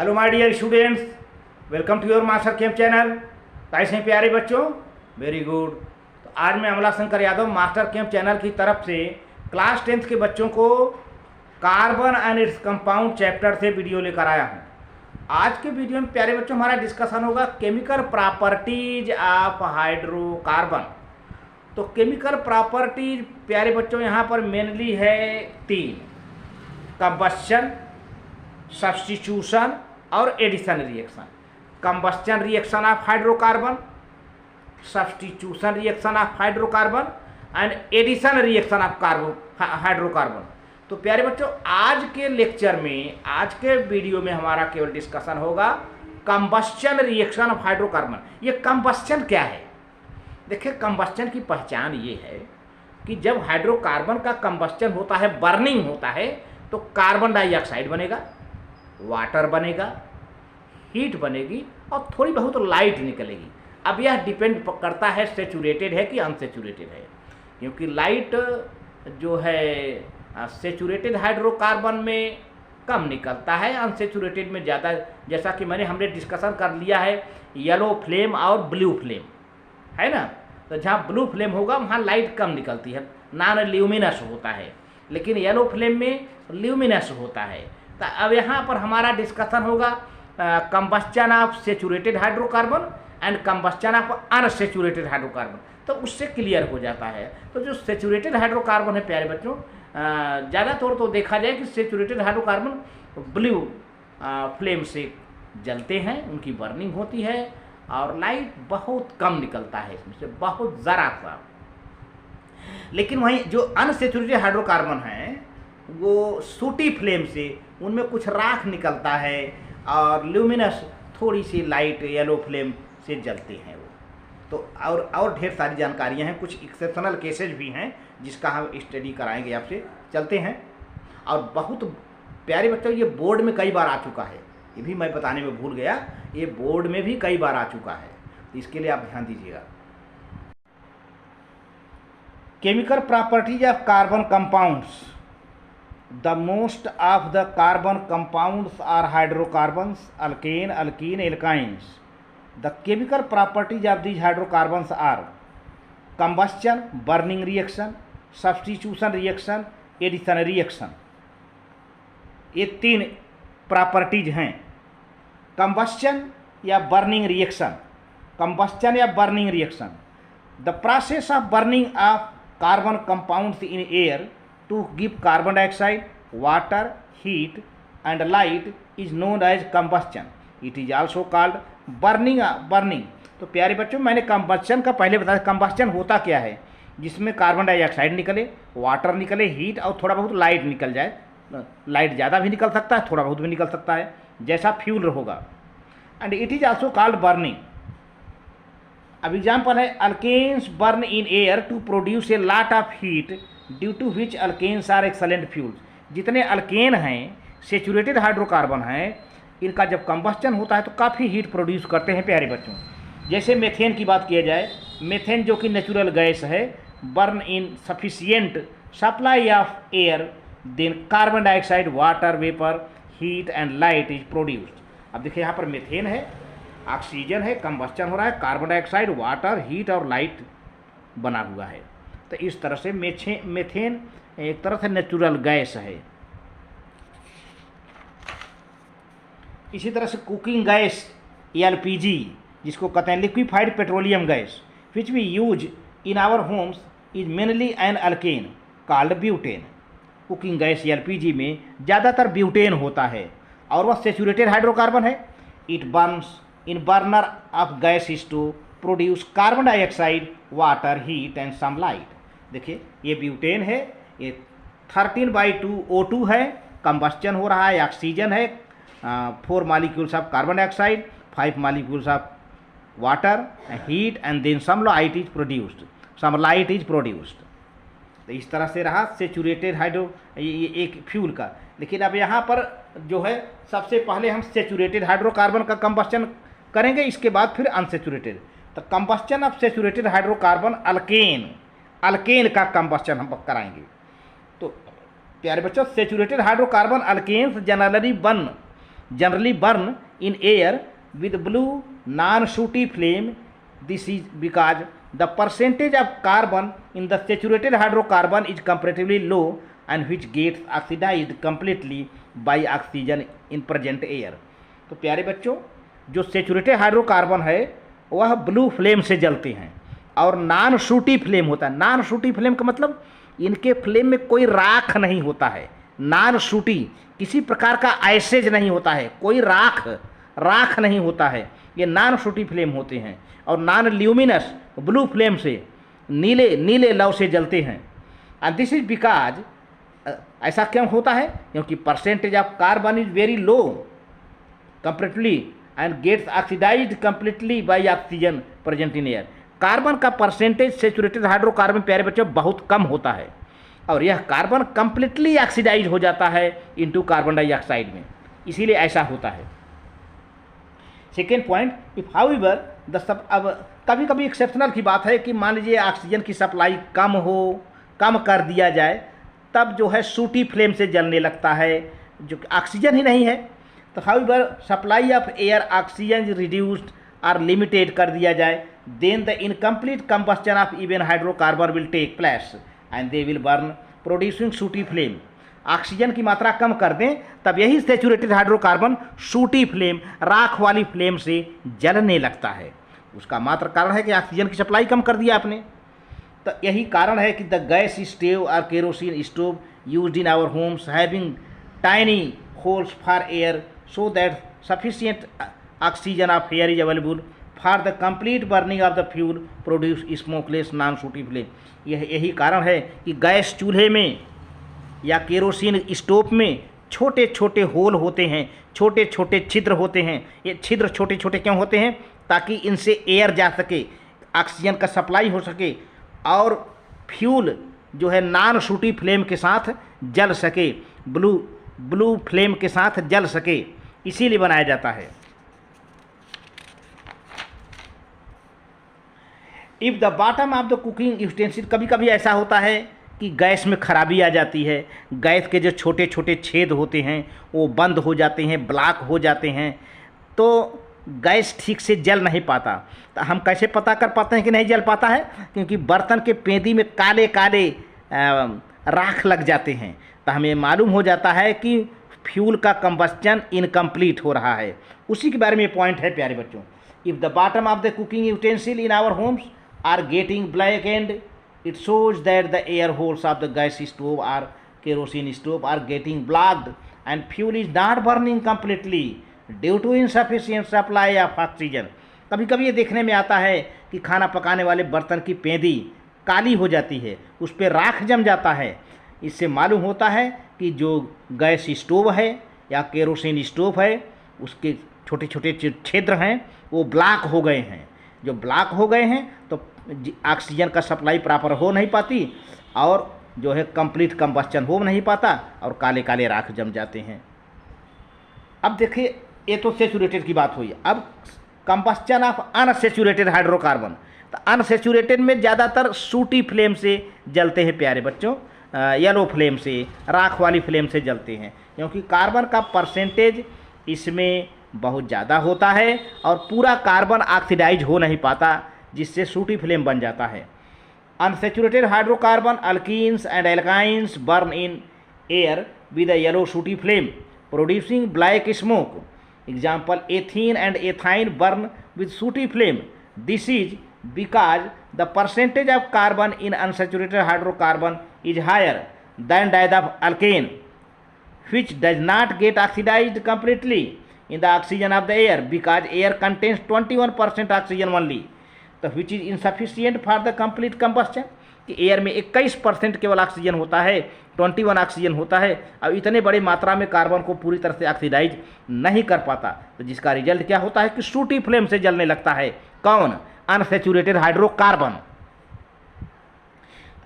Hello my dear students, welcome to your master camp channel. कैसे हैं प्यारे बच्चों? Very good. तो आज मैं Amla Shankar Yadav master camp channel की तरफ से क्लास 10th के बच्चों को carbon and its compound chapter से वीडियो लेकर आया हूं। आज के वीडियो में प्यारे बच्चों हमारा डिस्कशन होगा केमिकल प्रॉपर्टीज ऑफ हाइड्रोकार्बन। तो केमिकल प्रॉपर्टीज प्यारे बच्चों यहाँ पर मेनली है 3: कंबस्शन, सब्स्टिट्यूशन और addition reaction. Combustion reaction of hydrocarbon, substitution reaction of hydrocarbon and addition reaction of hydrocarbon. तो प्यारे बच्चों आज के लेक्चर में, आज के वीडियो में हमारा केवल डिस्कशन होगा कंबस्शन रिएक्शन ऑफ हाइड्रोकार्बन। ये कंबस्शन क्या है? देखिए, कंबस्शन की पहचान ये है कि जब हाइड्रोकार्बन का कंबस्शन होता है, बर्निंग होता है, तो कार्बन डाइऑक्साइड बनेगा, वाटर बनेगा, हीट बनेगी और थोड़ी बहुत लाइट निकलेगी। अब यह डिपेंड करता है सेचुरेटेड है कि अनसेचुरेटेड है, क्योंकि लाइट जो है सेचुरेटेड हाइड्रोकार्बन में कम निकलता है, अनसेचुरेटेड में ज़्यादा। जैसा कि हमने डिस्कशन कर लिया है येलो फ्लेम और ब्लू फ्लेम, है ना। तो जहाँ ब्लू फ्लेम होगा वहाँ लाइट कम निकलती है, नॉन ल्यूमिनस होता है, लेकिन येलो फ्लेम में ल्यूमिनस होता है। तो अब यहाँ पर हमारा डिस्कशन होगा combustion of saturated hydrocarbon and combustion of unsaturated hydrocarbon. तो उससे क्लियर हो जाता है। तो जो सेचुरेटेड हाइड्रोकार्बन है प्यारे बच्चों, ज़्यादा तौर तो देखा जाए कि सेचुरेटेड हाइड्रोकार्बन ब्लू फ्लेम से जलते हैं, उनकी बर्निंग होती है और लाइट बहुत कम निकलता है इसमें से, बहुत ज़रा सा। लेकिन वहीं जो अनसेचुरेटेड हाइड्रोकार्बन हैं वो सूटी फ्लेम से, उनमें कुछ राख निकलता है और ल्यूमिनस थोड़ी सी लाइट येलो फ्लेम से जलते हैं वो। तो और ढेर सारी जानकारियां हैं, कुछ एक्सेप्शनल केसेज भी हैं जिसका हम स्टडी कराएंगे आपसे। चलते हैं। और बहुत प्यारे बच्चों, ये बोर्ड में कई बार आ चुका है, ये भी मैं बताने में भूल गया, ये बोर्ड में भी कई बार आ चुका है, तो इसके लिए आप ध्यान दीजिएगा। Chemical properties of carbon compounds. The most of the carbon compounds are hydrocarbons, alkane, alkene, alkynes. The chemical properties of these hydrocarbons are combustion, burning reaction, substitution reaction, addition reaction. ये 3 प्रॉपर्टीज हैं। Combustion या burning reaction, combustion या burning reaction, the process of burning of carbon compounds in air to give carbon dioxide, water, heat and light is known as combustion. It is also called burning. तो प्यारे बच्चों, मैंने combustion का पहले बताया। Combustion होता क्या है? जिसमें कार्बन डाइऑक्साइड निकले, वाटर निकले, हीट और थोड़ा बहुत लाइट निकल जाए। लाइट ज़्यादा भी निकल सकता है, थोड़ा बहुत भी निकल सकता है, जैसा फ्यूल होगा। And it is also called burning. अब एग्जाम्पल है, alkanes burn in air to produce a lot of heat due to which alkanes are excellent fuels. जितने अल्केन हैं, सेचुरेटेड हाइड्रोकार्बन हैं, इनका जब कंबस्शन होता है तो काफ़ी हीट प्रोड्यूस करते हैं प्यारे बच्चों। जैसे मेथेन की बात किया जाए, मेथेन जो कि नेचुरल गैस है, burn in sufficient supply of air, then carbon dioxide, water vapour, heat and light is produced. अब देखिए यहाँ पर मेथेन है, ऑक्सीजन है, कंबस्शन हो रहा है, कार्बन डाइऑक्साइड, वाटर, हीट और लाइट बना हुआ है। तो इस तरह से मेथेन एक तरह से नेचुरल गैस है। इसी तरह से कुकिंग गैस एलपीजी, जिसको कहते हैं liquefied petroleum gas, which we use in our homes, is mainly an alkane called butane. Cooking gas LPG में ज़्यादातर ब्यूटेन होता है और वह सेचुरेटेड हाइड्रोकार्बन है। It burns in burner of gases to produce carbon dioxide, water, heat and some light. देखिए, ये butane है, ये 13/2 O2 है, कंबस्शन हो रहा है, ऑक्सीजन है, 4 molecules of carbon dioxide, 5 molecules of water, heat and then some light is produced. तो इस तरह से रहा सेचुरेटेड ये एक फ्यूल का। लेकिन अब यहाँ पर जो है, सबसे पहले हम सेचुरेटेड हाइड्रोकार्बन का कंबस्शन करेंगे, इसके बाद फिर अनसेचुरेटेड। तो combustion of saturated hydrocarbon, alkane का कंबस्शन हम कराएंगे। तो प्यारे बच्चों, saturated hydrocarbon alkanes generally burn generally burn in air with blue non-shooty flame. This is because the percentage of carbon in the saturated hydrocarbon is comparatively low and which gets oxidized completely by oxygen in present air. तो प्यारे बच्चों, जो saturated hydrocarbon है वह blue flame से जलते हैं और नॉन शूटी फ्लेम होता है। नॉन शूटी फ्लेम का मतलब इनके फ्लेम में कोई राख नहीं होता है। नॉन शूटी, किसी प्रकार का एसेज नहीं होता है, कोई राख नहीं होता है। ये नॉन शूटी फ्लेम होते हैं और नॉन ल्यूमिनस ब्लू फ्लेम से नीले लव से जलते हैं। एंड दिस इज बिकॉज, ऐसा क्यों होता है? क्योंकि percentage of carbon is very low comparatively and gets oxidised completely by oxygen present in air. Carbon का परसेंटेज सेचुरेटेड हाइड्रोकार्बन प्यारे बच्चों बहुत कम होता है और यह कार्बन कंप्लीटली ऑक्सीडाइज हो जाता है इनटू कार्बन डाइऑक्साइड में, इसीलिए ऐसा होता है। Second point, if however the sub, अब कभी कभी एक्सेप्शनल की बात है कि मान लीजिए ऑक्सीजन की सप्लाई कम कर दिया जाए, तब जो है सूटी फ्लेम से जलने लगता है, जो ऑक्सीजन ही नहीं है। तो however supply of air oxygen reduced और लिमिटेड कर दिया जाए, then the incomplete combustion of even hydrocarbon will take place and they will burn producing sooty flame. Oxygen की मात्रा कम कर दें तब यही सेचुरेटेड हाइड्रोकार्बन सूटी फ्लेम, राख वाली फ्लेम से जलने लगता है। उसका मात्र कारण है कि ऑक्सीजन की सप्लाई कम कर दिया आपने। तो यही कारण है कि द गैस स्टोव और kerosene stove used in our homes having tiny holes for air so that sufficient oxygen of air is available for the complete burning of the fuel produce smokeless non sooty flame. यही कारण है कि gas चूल्हे में या kerosene stove में छोटे छोटे होल होते हैं, छोटे छोटे छिद्र होते हैं। ये छिद्र छोटे छोटे क्यों होते हैं? ताकि इनसे एयर जा सके, ऑक्सीजन का सप्लाई हो सके और फ्यूल जो है नॉन शूटी फ्लेम के साथ जल सके, ब्लू फ्लेम के साथ जल सके, इसीलिए बनाया जाता है। If the bottom of the cooking utensil, कभी कभी ऐसा होता है कि गैस में खराबी आ जाती है, गैस के जो छोटे छोटे छेद होते हैं वो बंद हो जाते हैं, ब्लॉक हो जाते हैं, तो गैस ठीक से जल नहीं पाता। तो हम कैसे पता कर पाते हैं कि नहीं जल पाता है? क्योंकि बर्तन के पेंदी में काले काले राख लग जाते हैं, तो हमें मालूम हो जाता है कि फ्यूल का कंबस्चन इनकम्प्लीट हो रहा है। उसी के बारे में पॉइंट है प्यारे बच्चों। If the bottom of the cooking utensil in our homes are getting black and it shows that the air holes of the gas stove or kerosene stove are getting blocked and fuel is not burning completely due to insufficient supply of oxygen। कभी कभी ये देखने में आता है कि खाना पकाने वाले बर्तन की पेंदी काली हो जाती है, उस पर राख जम जाता है। इससे मालूम होता है कि जो गैस स्टोव है या केरोसिन स्टोव है उसके छोटे छोटे छिद्र हैं वो ब्लॉक हो गए हैं। जो ब्लॉक हो गए हैं तो ऑक्सीजन का सप्लाई प्रॉपर हो नहीं पाती और जो है कंप्लीट कंबस्चन हो नहीं पाता और काले काले राख जम जाते हैं। अब देखिए, ये तो सेचुरेटेड की बात हुई। अब कंबस्चन ऑफ अनसेचुरेटेड हाइड्रोकार्बन, तो अनसेचुरेटेड में ज़्यादातर सूटी फ्लेम से जलते हैं प्यारे बच्चों, येलो फ्लेम से, राख वाली फ्लेम से जलते हैं, क्योंकि कार्बन का परसेंटेज इसमें बहुत ज़्यादा होता है और पूरा कार्बन ऑक्सीडाइज हो नहीं पाता, जिससे सूटी फ्लेम बन जाता है। Unsaturated hydrocarbon alkenes and alkynes burn in air with a yellow sooty flame producing black smoke. Example, ethene and ethyne burn with sooty flame. This is because the percentage of carbon in unsaturated hydrocarbon is higher than that of alkane which does not get oxidized completely in the oxygen of the air because air contains 21% oxygen only, तो which is insufficient for the complete combustion। कि air में 21% केवल oxygen होता है, 21 oxygen होता है, अब इतने बड़ी मात्रा में कार्बन को पूरी तरह से ऑक्सीडाइज नहीं कर पाता, तो जिसका रिजल्ट क्या होता है कि सूटी फ्लेम से जलने लगता है। कौन? Unsaturated hydrocarbon.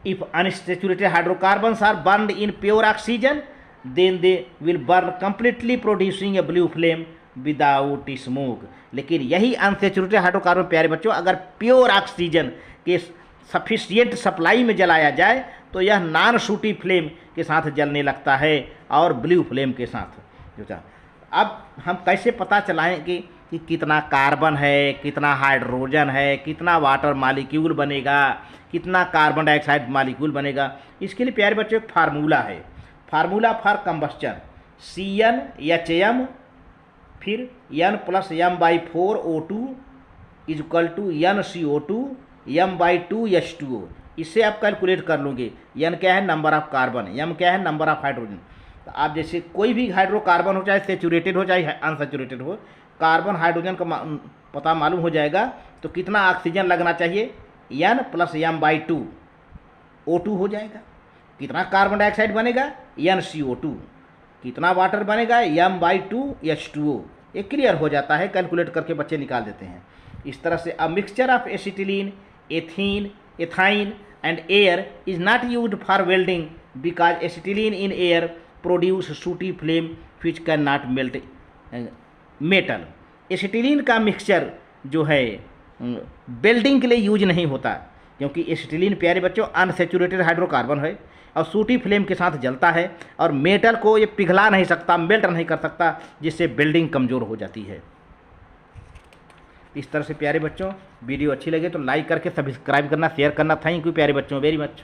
If unsaturated hydrocarbons are burned in pure oxygen then they will burn completely producing a blue flame without smoke। लेकिन यही अनसेचुरेटेड हाइड्रोकार्बन प्यारे बच्चों अगर प्योर ऑक्सीजन के सफिशिएंट सप्लाई में जलाया जाए तो यह नॉन शूटी फ्लेम के साथ जलने लगता है और ब्लू फ्लेम के साथ। अब हम कैसे पता चलाएंगे कि कितना कार्बन है, कितना हाइड्रोजन है, कितना वाटर मालिक्यूल बनेगा, कितना कार्बन डाइऑक्साइड मालिक्यूल बनेगा? इसके लिए प्यारे बच्चों एक फार्मूला है, फार्मूला फॉर कंबस्चन, CnHm फिर N + m/4O2 = NCO2 m/2 H2O। इससे आप कैलकुलेट कर लोगे। N क्या है? नंबर ऑफ कार्बन, M क्या है? Number of hydrogen. तो आप जैसे कोई भी हाइड्रोकार्बन हो, चाहे सेचुरेटेड हो चाहे अनसेचुरेटेड हो, कार्बन हाइड्रोजन का पता मालूम हो जाएगा। तो कितना ऑक्सीजन लगना चाहिए? N + m/2 O2 हो जाएगा। कितना कार्बन डाइऑक्साइड बनेगा? NCO2। कितना वाटर बनेगा? m/2 H2O। ये क्लियर हो जाता है, कैलकुलेट करके बच्चे निकाल देते हैं। इस तरह से a mixture of acetylene, ethene, ethyne and air is not used for welding because acetylene in air produce सूटी flame which can not melt metal. Acetylene का मिक्सचर जो है वेल्डिंग के लिए यूज नहीं होता, क्योंकि एसिटिलीन प्यारे बच्चों अनसेचुरेटेड हाइड्रोकार्बन है और सूटी फ्लेम के साथ जलता है और मेटल को ये पिघला नहीं सकता, मेल्ट नहीं कर सकता, जिससे वेल्डिंग कमज़ोर हो जाती है। इस तरह से प्यारे बच्चों वीडियो अच्छी लगे तो लाइक करके सब्सक्राइब करना, शेयर करना। थैंक यू प्यारे बच्चों, वेरी मच।